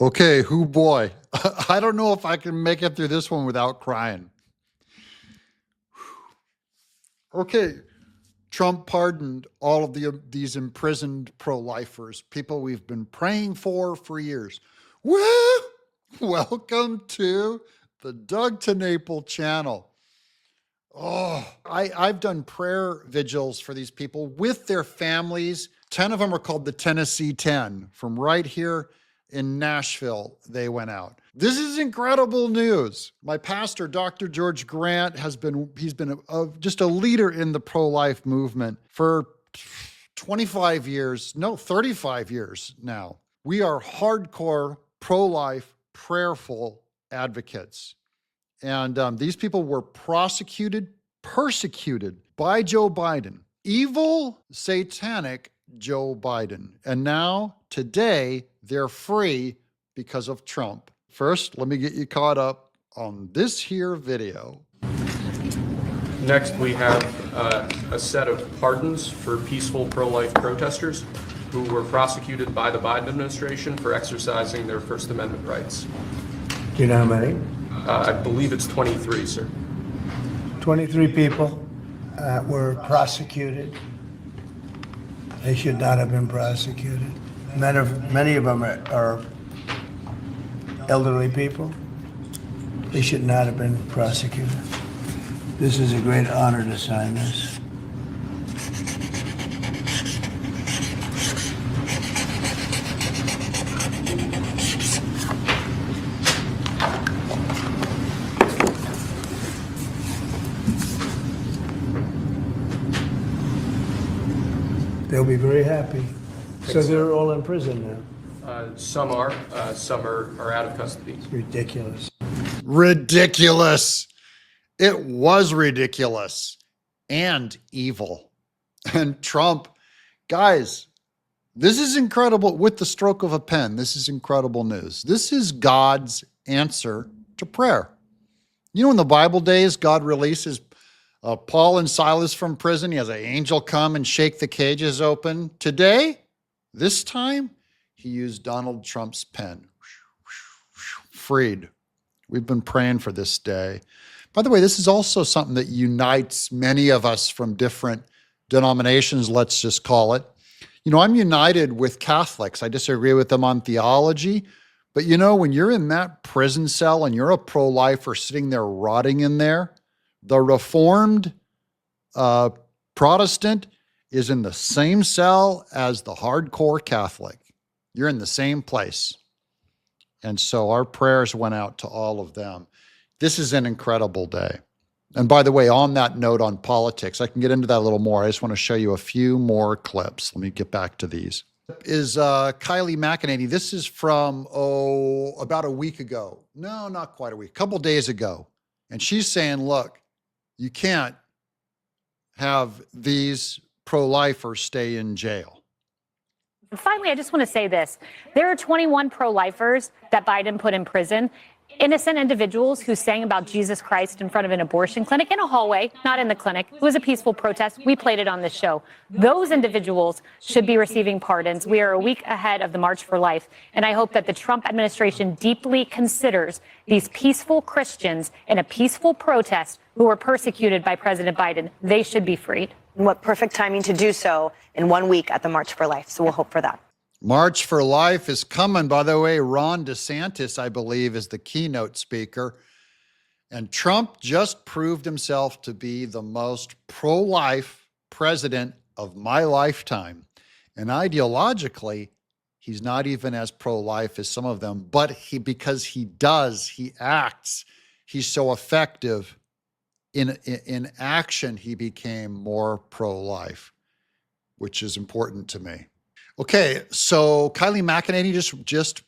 Okay, who boy. I don't know if I can make it through this one without crying. Okay, Trump pardoned all of these imprisoned pro-lifers, people we've been praying for years. Woo! Welcome to the Doug TenNapel channel. Oh, I've done prayer vigils for these people with their families. 10 of them are called the Tennessee 10. From right here in Nashville, they went out. This is incredible news. My pastor, Dr. George Grant, he's been just a leader in the pro-life movement for 25 years, no, 35 years now. We are hardcore pro-life, prayerful advocates. And these people were persecuted by Joe Biden, evil, satanic Joe Biden. And now, today, they're free because of Trump. First, let me get you caught up on this here video. Next, we have a set of pardons for peaceful pro-life protesters who were prosecuted by the Biden administration for exercising their First Amendment rights. Do you know how many? I believe it's 23, sir. 23 people were prosecuted. They should not have been prosecuted. Many of them are elderly people. They should not have been prosecuted. This is a great honor to sign this. They'll be very happy. So they're all in prison now. Some are out of custody. It's ridiculous. Ridiculous. It was ridiculous and evil. And Trump, guys, this is incredible. With the stroke of a pen, this is incredible news. This is God's answer to prayer. You know, in the Bible days, God releases Paul and Silas from prison. He has an angel come and shake the cages open. Today, this time, he used Donald Trump's pen. Freed. We've been praying for this day. By the way, this is also something that unites many of us from different denominations, let's just call it. You know, I'm united with Catholics. I disagree with them on theology. But you know, when you're in that prison cell and you're a pro-lifer sitting there rotting in there, the Reformed Protestant is in the same cell as the hardcore Catholic. You're in the same place. And so our prayers went out to all of them. This is an incredible day. And by the way, on that note on politics, I can get into that a little more. I just want to show you a few more clips. Let me get back to these. Is Kylie McEnany. This is from, about a week ago. No, not quite a week, a couple days ago. And she's saying, look, you can't have these pro-lifers stay in jail. Finally, I just want to say this. There are 21 pro-lifers that Biden put in prison, innocent individuals who sang about Jesus Christ in front of an abortion clinic in a hallway, not in the clinic. It was a peaceful protest. We played it on this show. Those individuals should be receiving pardons. We are a week ahead of the March for Life, and I hope that the Trump administration deeply considers these peaceful Christians in a peaceful protest who were persecuted by President Biden. They should be freed. What perfect timing to do so in 1 week at the March for Life. So we'll hope for that. March for Life is coming. By the way, Ron DeSantis, I believe, is the keynote speaker. And Trump just proved himself to be the most pro-life president of my lifetime. And ideologically, he's not even as pro-life as some of them, but because he acts, he's so effective. In action, he became more pro-life, which is important to me. Okay, so Kylie McEnany just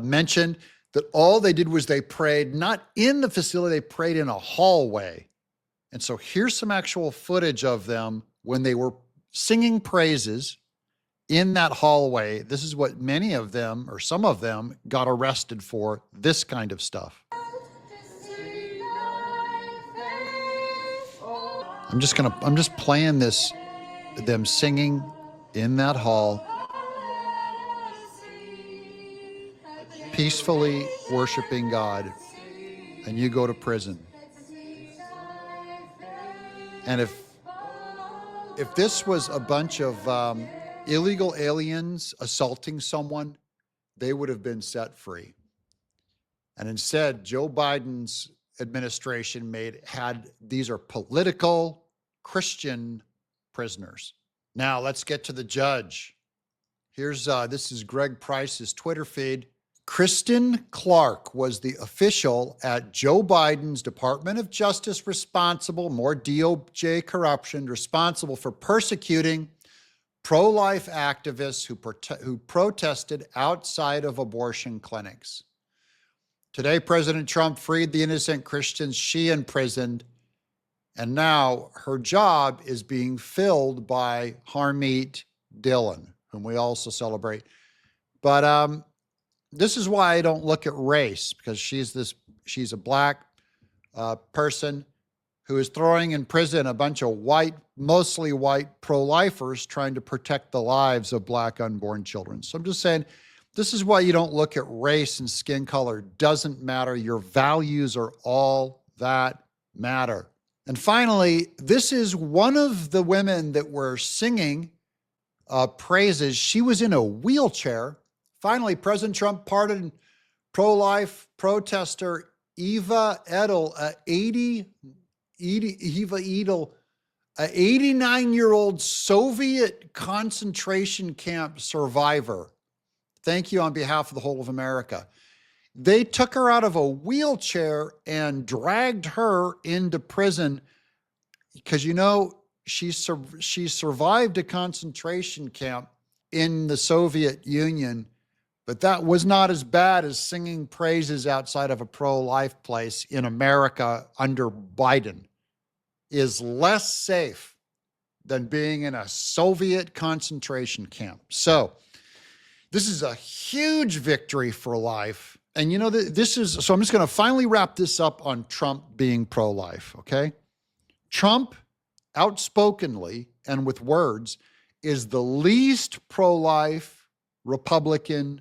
mentioned that all they did was they prayed not in the facility, they prayed in a hallway. And so here's some actual footage of them when they were singing praises in that hallway. This is what many of them, or some of them, got arrested for, this kind of stuff. I'm just playing this, them singing in that hall. peacefully worshiping God, and you go to prison. And if this was a bunch of illegal aliens assaulting someone, they would have been set free. And instead, Joe Biden's administration these are political Christian prisoners. Now let's get to the judge. This is Greg Price's Twitter feed. Kristen Clark was the official at Joe Biden's Department of Justice more DOJ corruption, responsible for persecuting pro-life activists who protested outside of abortion clinics. Today, President Trump freed the innocent Christians she imprisoned, and now her job is being filled by Harmeet Dillon, whom we also celebrate. But this is why I don't look at race, because she's a black person who is throwing in prison a bunch of mostly white pro-lifers trying to protect the lives of black unborn children. So I'm just saying, this is why you don't look at race and skin color. Doesn't matter. Your values are all that matter. And finally, this is one of the women that were singing praises. She was in a wheelchair. Finally, President Trump pardoned pro-life protester Eva Edel, an 89-year-old Soviet concentration camp survivor. Thank you on behalf of the whole of America. They took her out of a wheelchair and dragged her into prison because, she survived a concentration camp in the Soviet Union, but that was not as bad as singing praises outside of a pro-life place in America under Biden. Is less safe than being in a Soviet concentration camp. So this is a huge victory for life. And so I'm just going to finally wrap this up on Trump being pro-life, okay? Trump, outspokenly and with words, is the least pro-life Republican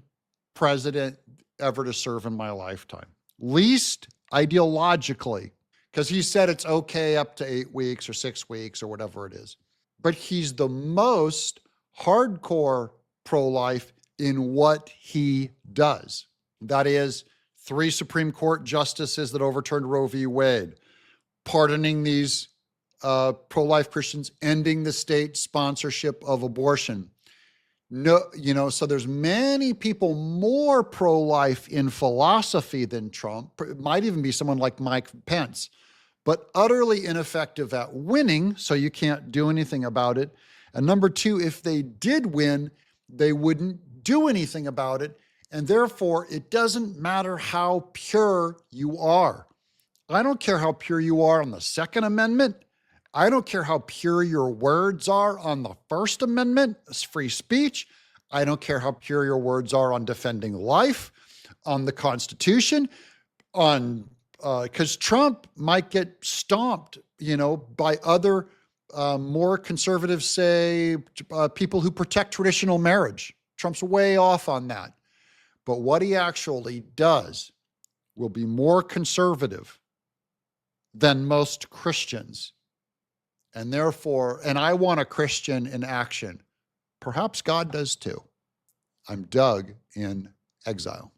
president ever to serve in my lifetime. Least ideologically, because he said it's okay up to 8 weeks or 6 weeks or whatever it is. But he's the most hardcore pro-life in what he does. That is 3 Supreme Court justices that overturned Roe v. Wade, pardoning these pro-life Christians, ending the state sponsorship of abortion. So there's many people more pro-life in philosophy than Trump. It might even be someone like Mike Pence, but utterly ineffective at winning, so you can't do anything about it. And number 2, if they did win, they wouldn't do anything about it. And therefore, it doesn't matter how pure you are. I don't care how pure you are on the Second Amendment. I don't care how pure your words are on the First Amendment, it's free speech. I don't care how pure your words are on defending life, on the Constitution, because Trump might get stomped, by other more conservative, say, people who protect traditional marriage. Trump's way off on that. But what he actually does will be more conservative than most Christians. And therefore, I want a Christian in action. Perhaps God does too. I'm Doug in exile.